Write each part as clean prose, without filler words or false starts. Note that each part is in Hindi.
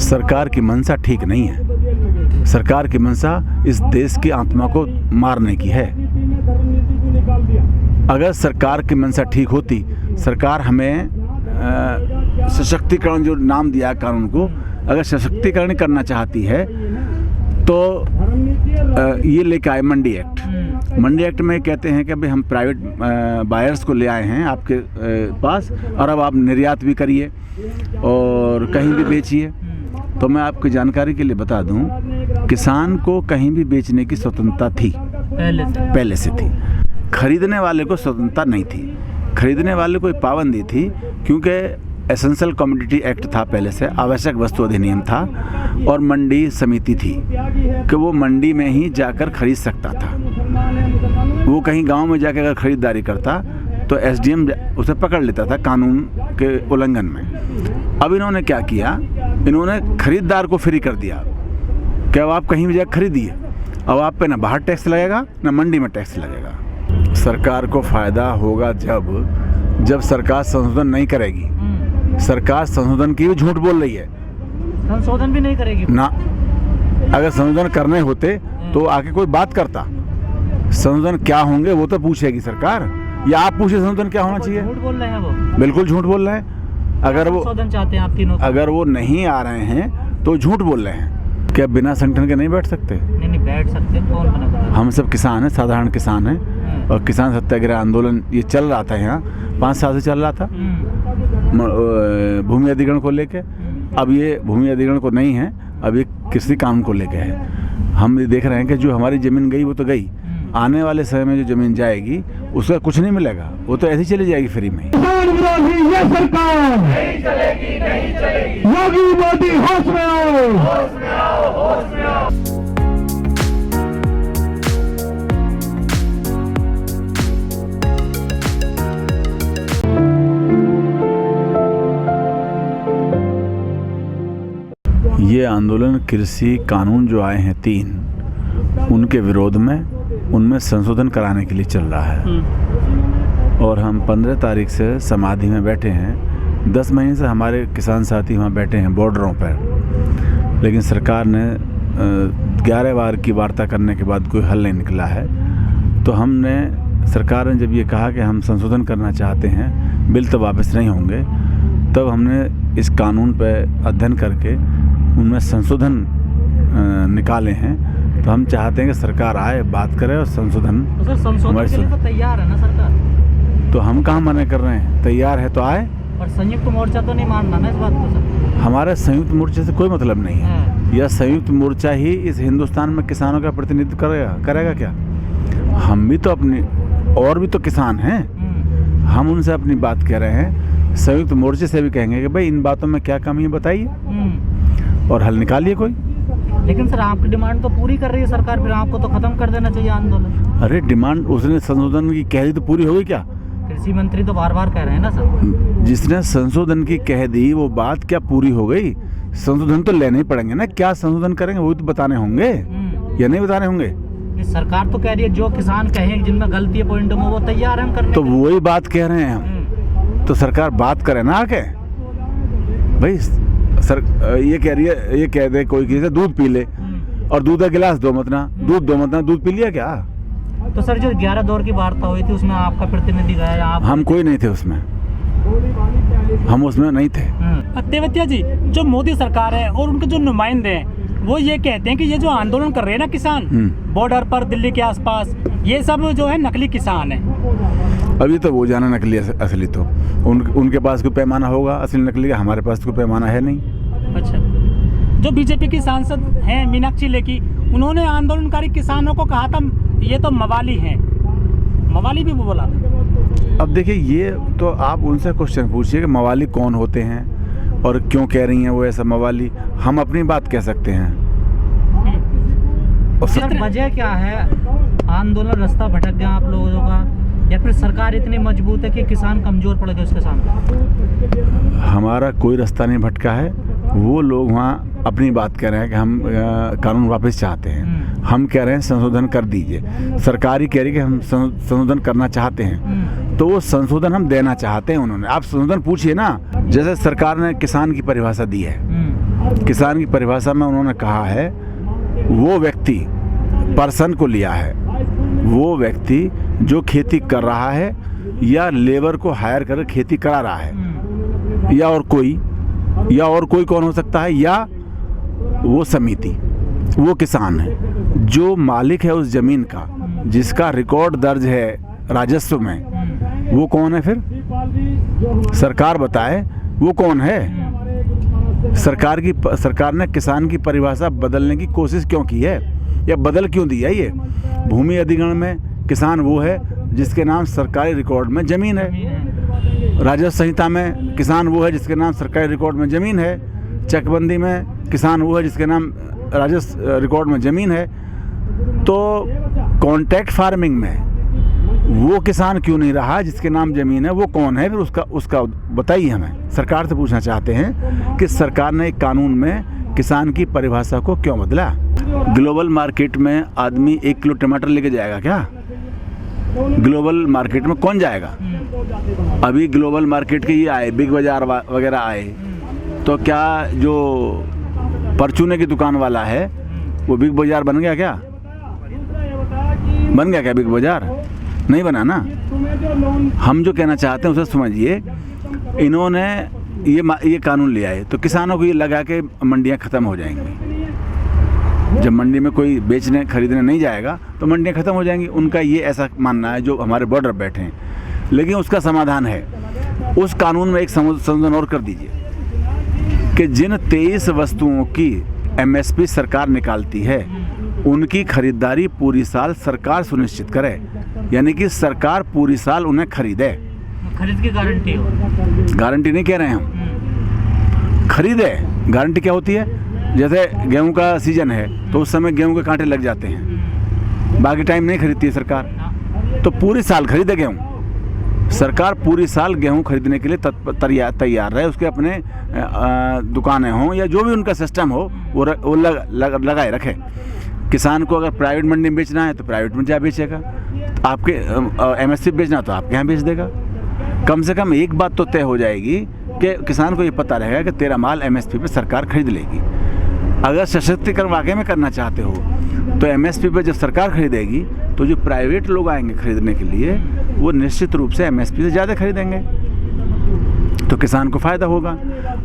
सरकार की मंशा ठीक नहीं है। सरकार की मंशा इस देश की आत्मा को मारने की है। अगर सरकार की मंशा ठीक होती, सरकार हमें सशक्तिकरण जो नाम दिया है कानून को, अगर सशक्तिकरण करना चाहती है तो ये लेके आए मंडी एक्ट। मंडी एक्ट में कहते हैं कि भाई हम प्राइवेट बायर्स को ले आए हैं आपके पास और अब आप निर्यात भी करिए और कहीं भी बेचिए। तो मैं आपकी जानकारी के लिए बता दूं, किसान को कहीं भी बेचने की स्वतंत्रता थी, पहले से थी। खरीदने वाले को स्वतंत्रता नहीं थी। खरीदने वाले को पाबंदी थी, क्योंकि एसेंशियल कमोडिटी एक्ट था, पहले से आवश्यक वस्तु अधिनियम था, और मंडी समिति थी कि वो मंडी में ही जाकर खरीद सकता था। वो कहीं गांव में जाकर अगर खरीदारी करता तो एसडीएम उसे पकड़ लेता था कानून के उल्लंघन में। अब इन्होंने क्या किया, इन्होंने खरीदार को फ्री कर दिया कि अब आप कहीं भी जाकर खरीदिए, अब आप पे ना बाहर टैक्स लगेगा ना मंडी में टैक्स लगेगा। सरकार को फ़ायदा होगा जब सरकार संशोधन नहीं करेगी। सरकार संशोधन की भी झूठ बोल रही है, संशोधन भी नहीं करेगी ना। अगर संशोधन करने होते तो आके कोई बात करता। संशोधन क्या होंगे वो तो पूछेगी सरकार, या आप पूछे संशोधन क्या होना चाहिए। झूठ बोल रहे हैं वो, बिल्कुल झूठ बोल रहे हैं। अगर वो संशोधन चाहते हैं आप तीनों, अगर वो नहीं आ रहे हैं तो झूठ बोल रहे हैं। क्या बिना संगठन के नहीं बैठ सकते? नहीं बैठ सकते, कौन मना कर रहा है? हम सब किसान हैं, साधारण किसान हैं, और किसान सत्याग्रह आंदोलन ये चल रहा था यहाँ 5 साल से चल रहा था भूमि अधिग्रहण को लेके। अब ये भूमि अधिग्रहण को नहीं है, अब ये कृषि कानून को लेके है। हम ये देख रहे हैं कि जो हमारी ज़मीन गई वो तो गई, आने वाले समय में जो ज़मीन जाएगी उसका कुछ नहीं मिलेगा, वो तो ऐसे ही चली जाएगी फ्री में। ये सरकार नहीं चलेगी, नहीं चलेगी। योगी मोदी होश में आओ, होश में आओ, होश में आओ। ये आंदोलन कृषि कानून जो आए हैं 3, उनके विरोध में, उनमें संशोधन कराने के लिए चल रहा है। और हम 15 तारीख से समाधि में बैठे हैं। 10 महीने से हमारे किसान साथी वहाँ बैठे हैं बॉर्डरों पर, लेकिन सरकार ने 11 बार की वार्ता करने के बाद कोई हल नहीं निकला है। तो हमने, सरकार ने जब ये कहा कि हम संशोधन करना चाहते हैं, बिल तो वापस नहीं होंगे, तब हमने इस कानून पर अध्ययन करके उनमें संशोधन निकाले हैं। तो हम चाहते हैं कि सरकार आए, बात करे और संशोधन। तो सर संशोधन के लिए तो तैयार है ना सरकार? तो हम कहाँ मना कर रहे हैं, तैयार है तो आए। और संयुक्त मोर्चा तो नहीं मानना ना इस बात को सर? हमारे संयुक्त मोर्चे से कोई मतलब नहीं है। यह संयुक्त मोर्चा ही इस हिंदुस्तान में किसानों का प्रतिनिधित्व करेगा क्या? हम भी तो अपनी, और भी तो किसान हैं, हम उनसे अपनी बात कह रहे हैं। संयुक्त मोर्चे से भी कहेंगे कि भाई इन बातों में क्या कमी है बताइए और हल निकालिए कोई। लेकिन सर आपकी डिमांड तो पूरी कर रही है सरकार, फिर आपको तो खत्म कर देना चाहिए आंदोलन। अरे डिमांड उसने संशोधन की कह दी तो पूरी हो गई क्या? कृषि मंत्री तो बार बार कह रहे हैं ना सर। जिसने संशोधन की कह दी वो बात क्या पूरी हो गई? संशोधन तो लेने ही पड़ेंगे ना। क्या संशोधन करेंगे वो तो बताने होंगे या नहीं बताने होंगे? सरकार तो कह रही है जो किसान कहें जिनमें गलती है पॉइंट में वो तैयार है हम करने। तो वही बात कह रहे हैं हम। तो सरकार बात करे ना आके। भाई सर ये कह रही है, ये कह दे कोई किसी से दूध पी ले और दूध का गिलास दो मत ना, दूध पी लिया क्या? तो सर जो 11 दौर की वार्ता हुई थी उसमें आपका प्रतिनिधि गया? हम कोई नहीं थे उसमें, हम उसमें नहीं थे। तेवतिया जी, जो मोदी सरकार है और उनके जो नुमाइंदे हैं वो ये कहते हैं कि ये जो आंदोलन कर रहे हैं ना किसान बॉर्डर पर दिल्ली के आसपास, ये सब जो है नकली किसान है। अभी तो वो जाना नकली असली तो उनके पास कोई पैमाना होगा असली नकली का, हमारे पास कोई पैमाना है नहीं। अच्छा, जो बीजेपी की सांसद हैं मीनाक्षी लेखी, उन्होंने आंदोलनकारी किसानों को कहा था ये तो मवाली हैं, मवाली भी वो बोला। अब देखिए ये तो आप उनसे क्वेश्चन पूछिए कि मवाली कौन होते हैं और क्यों कह रही हैं वो ऐसा मवाली। हम अपनी बात कह सकते हैं। और सर वजह क्या है? आंदोलन रास्ता भटक गया आप लोगों का, या फिर सरकार इतनी मजबूत है कि किसान कमजोर पड़ गए उसके सामने? हमारा कोई रास्ता नहीं भटका है। वो लोग वहाँ अपनी बात कह रहे हैं कि हम कानून वापस चाहते हैं। हम कह रहे हैं संशोधन कर दीजिए। सरकार ही कह रही है कि हम संशोधन करना चाहते हैं, तो वो संशोधन हम देना चाहते हैं उन्होंने। आप संशोधन पूछिए ना, जैसे सरकार ने किसान की परिभाषा दी है किसान की परिभाषा में उन्होंने कहा है वो व्यक्ति, पर्सन को लिया है, वो व्यक्ति जो खेती कर रहा है या लेबर को हायर कर खेती करा रहा है, या और कोई कौन हो सकता है, या वो समिति, वो किसान है जो मालिक है उस जमीन का, जिसका रिकॉर्ड दर्ज है राजस्व में, वो कौन है फिर? सरकार बताए वो कौन है। सरकार ने किसान की परिभाषा बदलने की कोशिश क्यों की है या बदल क्यों दी है? ये भूमि अधिग्रहण में किसान वो है जिसके नाम सरकारी रिकॉर्ड में जमीन है, राजस्व संहिता में किसान वो है जिसके नाम सरकारी रिकॉर्ड में जमीन है, चकबंदी में किसान वो है जिसके नाम राजस्व रिकॉर्ड में जमीन है। तो कॉन्ट्रैक्ट फार्मिंग में वो किसान क्यों नहीं रहा जिसके नाम जमीन है? वो कौन है फिर? उसका बताइए हमें। सरकार से पूछना चाहते हैं कि सरकार ने एक कानून में किसान की परिभाषा को क्यों बदला? ग्लोबल मार्केट में आदमी 1 किलो टमाटर लेके जाएगा क्या? ग्लोबल मार्केट में कौन जाएगा? अभी ग्लोबल मार्केट के ये आए, बिग बाजार वगैरह आए, तो क्या जो परचूने की दुकान वाला है वो बिग बाजार बन गया क्या? बन गया क्या बिग बाजार? नहीं बना ना। हम जो कहना चाहते हैं उसे समझिए। इन्होंने ये कानून लिया है तो किसानों को ये लगा कि मंडियां ख़त्म हो जाएंगी। जब मंडी में कोई बेचने खरीदने नहीं जाएगा तो मंडियां ख़त्म हो जाएंगी, उनका ये ऐसा मानना है जो हमारे बॉर्डर बैठे हैं। लेकिन उसका समाधान है, उस कानून में एक संशोधन और कर दीजिए कि जिन 23 वस्तुओं की MSP सरकार निकालती है उनकी खरीदारी पूरी साल सरकार सुनिश्चित करे, यानी कि सरकार पूरी साल उन्हें खरीदे। खरीद की गारंटी हो। गारंटी नहीं कह रहे हैं हम, खरीदे। गारंटी क्या होती है? जैसे गेहूं का सीजन है तो उस समय गेहूं के कांटे लग जाते हैं, बाकी टाइम नहीं खरीदती है सरकार, तो पूरी साल खरीदे गेहूं। सरकार पूरी साल गेहूं खरीदने के लिए तैयार रहे, उसके अपने दुकानें हों या जो भी उनका सिस्टम हो वो लगाए रखे। किसान को अगर प्राइवेट मंडी में बेचना है तो प्राइवेट में जा बेचेगा, आपके MSP बेचना तो आपके यहाँ बेच देगा। कम से कम एक बात तो तय हो जाएगी कि किसान को ये पता रहेगा कि तेरा माल MSP पे सरकार खरीद लेगी। अगर सशक्तिकरण वाकई में करना चाहते हो तो MSP पे जब सरकार खरीदेगी तो जो प्राइवेट लोग आएंगे खरीदने के लिए वो निश्चित रूप से MSP से ज़्यादा खरीदेंगे, तो किसान को फ़ायदा होगा।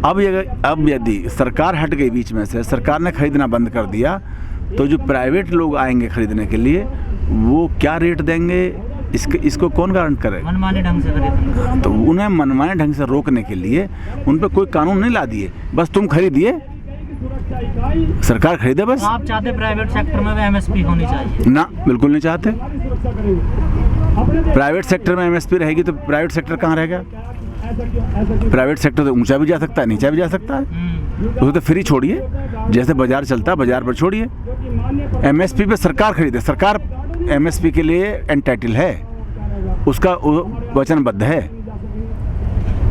अब यदि सरकार हट गई बीच में से, सरकार ने खरीदना बंद कर दिया, तो जो प्राइवेट लोग आएंगे खरीदने के लिए वो क्या रेट देंगे इसको कौन गारंट करे? मनमाने ढंग से खरीदेंगे। तो उन्हें मनमाने ढंग से रोकने के लिए उन पर कोई कानून नहीं ला दिए, बस तुम खरीदिए, सरकार खरीदे बस। तो आप चाहते प्राइवेट सेक्टर में भी MSP होनी चाहिए? ना, बिल्कुल नहीं चाहते। प्राइवेट सेक्टर में MSP रहेगी तो प्राइवेट सेक्टर कहाँ रहेगा? प्राइवेट सेक्टर तो ऊंचा भी जा सकता है, नीचा भी जा सकता है, उसे तो फ्री छोड़िए, जैसे बाजार चलता है बाजार पर छोड़िए। MSP पे सरकार खरीदे, सरकार MSP के लिए एंटाइटल है, उसका वचनबद्ध है।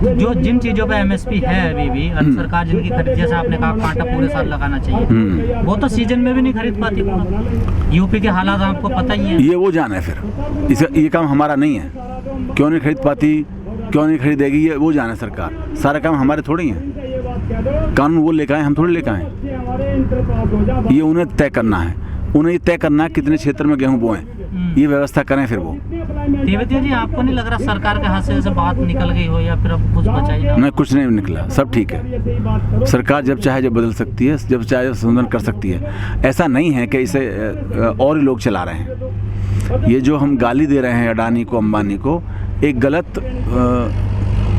जो जिन चीज़ों पे MSP है अभी भी सरकार जिनकी खरीद, जैसे आपने कहा कांटा पूरे साल लगाना चाहिए, वो तो सीजन में भी नहीं खरीद पाती। यूपी के हालात आपको पता ही है। ये वो जान है फिर, ये काम हमारा नहीं है। क्यों नहीं खरीद पाती, क्यों नहीं खरीदेगी, ये वो जाने सरकार। सारा काम हमारे थोड़ी है, कानून वो लेकर आए, हम थोड़ी लेकर आए। ये उन्हें तय करना है, उन्हें ये तय करना है कितने क्षेत्र में गेहूं बोएं, ये व्यवस्था करें फिर वो। देवतिया जी, आपको नहीं लग रहा सरकार के हाथ से ऐसे बात निकल गई हो या फिर अब कुछ बचा ही ना? नहीं, कुछ नहीं निकला, सब ठीक है। सरकार जब चाहे जब बदल सकती है, जब चाहे संशोधन कर सकती है। ऐसा नहीं है कि इसे और ही लोग चला रहे हैं। ये जो हम गाली दे रहे हैं अडानी को, अंबानी को, एक गलत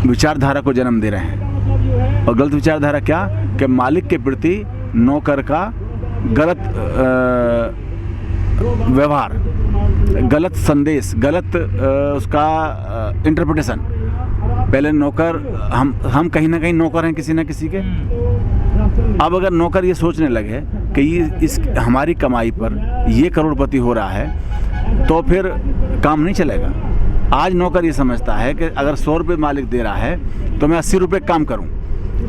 विचारधारा को जन्म दे रहे हैं। और गलत विचारधारा क्या? कि मालिक के प्रति नौकर का गलत व्यवहार, गलत संदेश, गलत उसका इंटरप्रिटेशन। पहले नौकर, हम कहीं ना कहीं नौकर हैं किसी न किसी के। अब अगर नौकर ये सोचने लगे कि ये हमारी कमाई पर ये करोड़पति हो रहा है तो फिर काम नहीं चलेगा। आज नौकर ये समझता है कि अगर 100 रुपये मालिक दे रहा है तो मैं 80 रुपये काम करूं।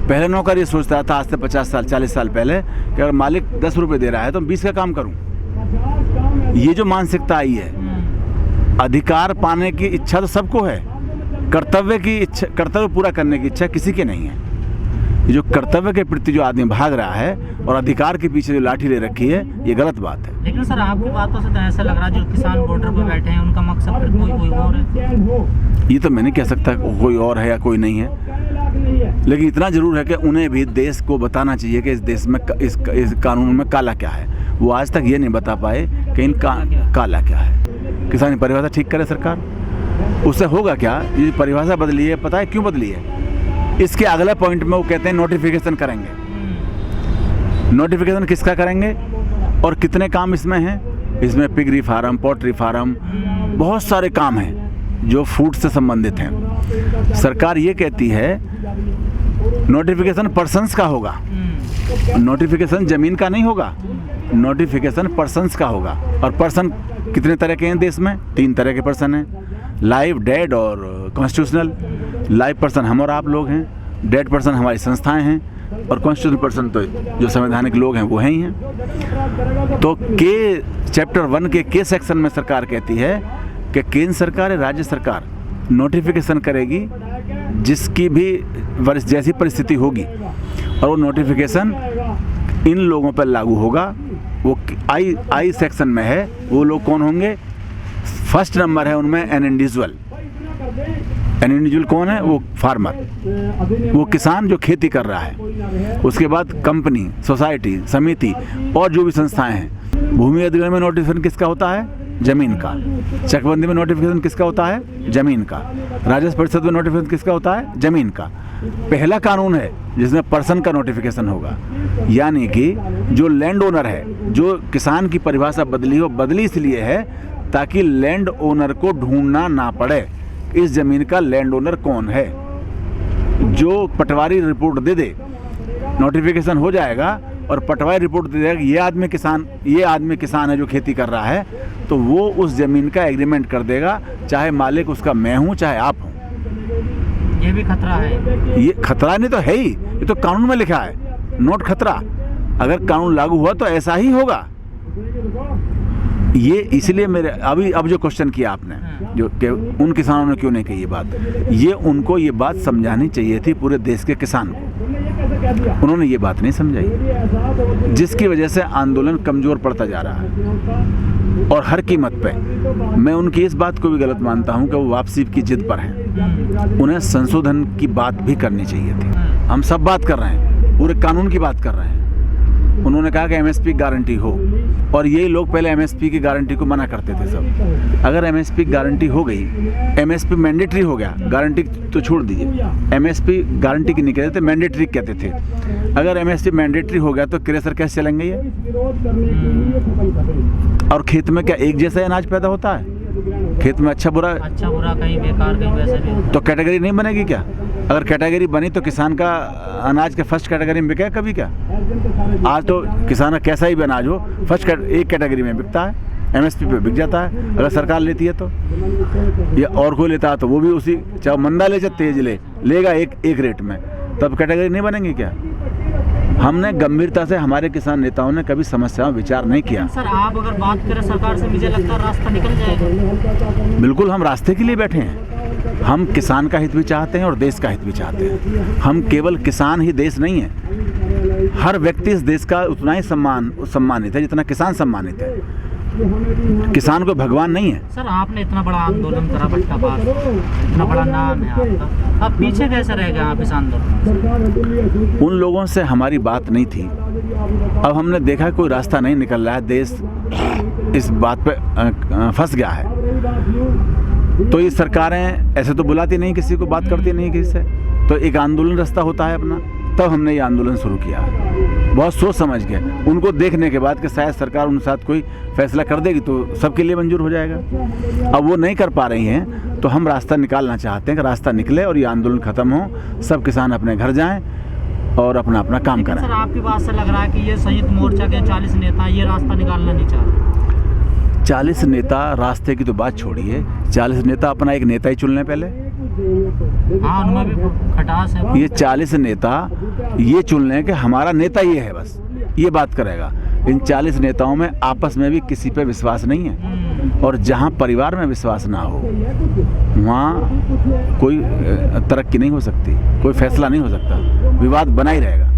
पहले नौकर ये सोचता था, आज से 50 साल 40 साल पहले, कि अगर मालिक 10 रुपये दे रहा है तो 20 का काम करूं। ये जो मानसिकता आई है, अधिकार पाने की इच्छा तो सबको है, कर्तव्य पूरा करने की इच्छा किसी के नहीं है। ये जो कर्तव्य के प्रति जो आदमी भाग रहा है और अधिकार के पीछे जो लाठी ले रखी है, ये गलत बात है। लेकिन सर आपकी बातों से तो ऐसा लग रहा है जो किसान बॉर्डर पे बैठे हैं उनका मकसद फिर कोई और है। ये तो मैं नहीं कह सकता कोई और है या कोई नहीं है, लेकिन इतना जरूर है कि उन्हें भी देश को बताना चाहिए कि इस देश में इस कानून में काला क्या है। वो आज तक ये नहीं बता पाए कि इनका काला क्या है। किसान परिभाषा ठीक करे सरकार, उससे होगा क्या? ये परिभाषा बदली है, पता है क्यों बदली है? इसके अगले पॉइंट में वो कहते हैं नोटिफिकेशन करेंगे। नोटिफिकेशन किसका करेंगे और कितने काम इसमें हैं? इसमें पिगरी फार्म, पोल्ट्री फार्म, बहुत सारे काम हैं जो फूड से संबंधित हैं। सरकार ये कहती है नोटिफिकेशन पर्सन्स का होगा, नोटिफिकेशन जमीन का नहीं होगा, नोटिफिकेशन पर्सन्स का होगा। और पर्सन कितने तरह के हैं देश में? 3 तरह के पर्सन हैं, लाइव, डेड और कॉन्स्टिट्यूशनल। लाइव पर्सन हम और आप लोग हैं, डेड पर्सन हमारी संस्थाएं हैं, और कॉन्स्टिट्यूशनल पर्सन तो जो संवैधानिक लोग हैं वो हैं ही हैं। तो के चैप्टर 1 के के सेक्शन में सरकार कहती है कि केंद्र सरकार या राज्य सरकार नोटिफिकेशन करेगी जिसकी भी जैसी परिस्थिति होगी, और वो नोटिफिकेशन इन लोगों पर लागू होगा। वो आई सेक्शन में है। वो लोग कौन होंगे? फर्स्ट नंबर है उनमें एन इंडिविजुअल। एन इंडिविजुअल कौन है? वो फार्मर, वो किसान जो खेती कर रहा है। उसके बाद कंपनी, सोसाइटी, समिति और जो भी संस्थाएं हैं। भूमि अधिग्रहण में नोटिफिकेशन किसका होता है? जमीन का। चकबंदी में नोटिफिकेशन किसका होता है? जमीन का। राजस्व परिषद में नोटिफिकेशन किसका होता है? जमीन का। पहला कानून है जिसमें पर्सन का नोटिफिकेशन होगा, यानी कि जो लैंड ओनर है। जो किसान की परिभाषा बदली हो, बदली इसलिए है ताकि लैंड ओनर को ढूंढना ना पड़े इस जमीन का लैंड ओनर कौन है। जो पटवारी रिपोर्ट दे दे, नोटिफिकेशन हो जाएगा और पटवारी रिपोर्ट दे देगा ये आदमी किसान है जो खेती कर रहा है, तो वो उस जमीन का एग्रीमेंट कर देगा, चाहे मालिक उसका मैं हूँ चाहे आप हूँ। ये भी खतरा है। ये खतरा नहीं तो है ही, ये तो कानून में लिखा है, नोट खतरा। अगर कानून लागू हुआ तो ऐसा ही होगा। ये इसलिए अब जो क्वेश्चन किया आपने, जो कि उन किसानों ने क्यों नहीं कही ये बात, ये उनको ये बात समझानी चाहिए थी पूरे देश के किसान को। उन्होंने ये बात नहीं समझाई, जिसकी वजह से आंदोलन कमजोर पड़ता जा रहा है। और हर कीमत पे मैं उनकी इस बात को भी गलत मानता हूं कि वो वापसी की जिद पर हैं। उन्हें संशोधन की बात भी करनी चाहिए थी। हम सब बात कर रहे हैं, पूरे कानून की बात कर रहे हैं। उन्होंने कहा कि एमएसपी गारंटी हो, और यही लोग पहले एमएसपी की गारंटी को मना करते थे सब। अगर एमएसपी गारंटी हो गई, एमएसपी मैंडेटरी हो गया, गारंटी तो छोड़ दीजिए, एमएसपी गारंटी की नहीं कहते थे, मैंडेटरी कहते थे। अगर एमएसपी मैंडेटरी हो गया तो क्रेशर कैसे चलेंगे ये? और खेत में क्या एक जैसा अनाज पैदा होता है? खेत में अच्छा बुरा कहीं बेकार कहीं वैसे भी, तो कैटेगरी नहीं बनेगी क्या? अगर कैटेगरी बनी तो किसान का अनाज के फर्स्ट कैटेगरी में बिका कभी क्या? आज तो किसान का कैसा ही भी अनाज हो, एक कैटेगरी में बिकता है, एमएसपी पे बिक जाता है। अगर सरकार लेती है तो, या और कोई लेता है तो वो भी उसी, चाहे मंदा ले चाहे तेज लेगा एक रेट में, तब कैटेगरी नहीं बनेंगी क्या? हमने गंभीरता से, हमारे किसान नेताओं ने कभी समस्याओं विचार नहीं किया। सर आप अगर बात करें सरकार से, मुझे लगता है रास्ता निकल जाएगा। बिल्कुल, हम रास्ते के लिए बैठे हैं। हम किसान का हित भी चाहते हैं और देश का हित भी चाहते हैं। हम केवल किसान ही देश नहीं है, हर व्यक्ति इस देश का उतना ही सम्मानित है जितना किसान सम्मानित है। किसान को भगवान नहीं है। सर आपने इतना बड़ा आंदोलन करा, भट्टा पास, इतना बड़ा नाम है आपका, अब पीछे कैसे रह गए आप इस आंदोलन? उन लोगों से हमारी बात नहीं थी। अब हमने देखा कोई रास्ता नहीं निकल रहा है, देश इस बात पे फंस गया है। तो ये सरकारें ऐसे तो बुलाती नहीं किसी को, बात करती नहीं किसी से, तो एक आंदोलन रास्ता होता है अपना। तब हमने ये आंदोलन शुरू किया, बहुत सोच समझ के, उनको देखने के बाद कि शायद सरकार उनके साथ कोई फैसला कर देगी तो सबके लिए मंजूर हो जाएगा। अब वो नहीं कर पा रही हैं, तो हम रास्ता निकालना चाहते हैं कि रास्ता निकले और ये आंदोलन खत्म हो, सब किसान अपने घर जाएं और अपना अपना काम करें। सर आपकी बात से लग रहा है कि ये संयुक्त मोर्चा के 40 नेता ये रास्ता निकालना नहीं चाह रहे। 40 नेता, रास्ते की तो बात छोड़िए, 40 नेता अपना एक नेता ही चुन लें पहले। हाँ, उनमें भी खटास है। ये 40 नेता ये चुन लें कि हमारा नेता ये है, बस ये बात करेगा। इन 40 नेताओं में आपस में भी किसी पे विश्वास नहीं है। और जहाँ परिवार में विश्वास ना हो वहाँ कोई तरक्की नहीं हो सकती, कोई फैसला नहीं हो सकता, विवाद बना ही रहेगा।